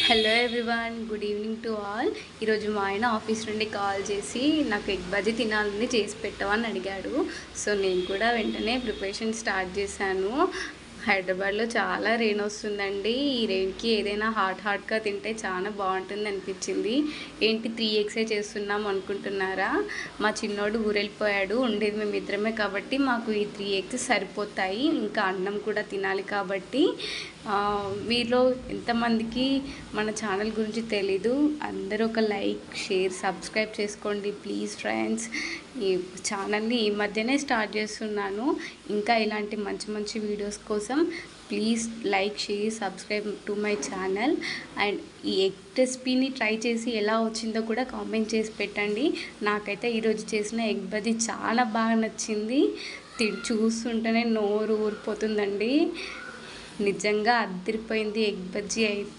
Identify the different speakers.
Speaker 1: Hello everyone, good evening to all. ఈరోజు మా ఆయన ఆఫీస్ నుండి కాల్ చేసి నాకు ఎగ్ బజ్జీ తినాలని చేసి పెట్టవని అడిగాడు. సో నేను కూడా వెంటనే ప్రిపరేషన్ స్టార్ట్ చేశాను. హైదరాబాద్లో చాలా రెయిన్ వస్తుందండి. ఈ రెయిన్కి ఏదైనా హాట్గా తింటే చాలా బాగుంటుంది అనిపించింది. ఏంటి 3 ఎగ్సే చేస్తున్నాం అనుకుంటున్నారా? మా చిన్నోడు ఊరెళ్ళిపోయాడు, ఉండేది మేము ఇద్దరమే కాబట్టి మాకు ఈ 3 ఎగ్స్ సరిపోతాయి. ఇంకా అన్నం కూడా తినాలి కాబట్టి మీలో ఎంతమందికి మన ఛానల్ గురించి తెలీదు, అందరూ ఒక లైక్, షేర్, సబ్స్క్రైబ్ చేసుకోండి ప్లీజ్ ఫ్రెండ్స్. ఈ ఛానల్ని ఈ మధ్యనే స్టార్ట్ చేస్తున్నాను. ఇంకా ఇలాంటి మంచి మంచి వీడియోస్ కోసం please like, share, subscribe to my channel. And ఈ ఎగ్ రెసిపీని ట్రై చేసి ఎలా వచ్చిందో కూడా కామెంట్ చేసి పెట్టండి. నాకైతే ఈరోజు చేసిన ఎగ్ బజ్జీ చాలా బాగా నచ్చింది. చూస్తుంటేనే నోరు ఊరిపోతుందండి. నిజంగా అదిరిపోయింది ఎగ్ బజ్జీ అయితే.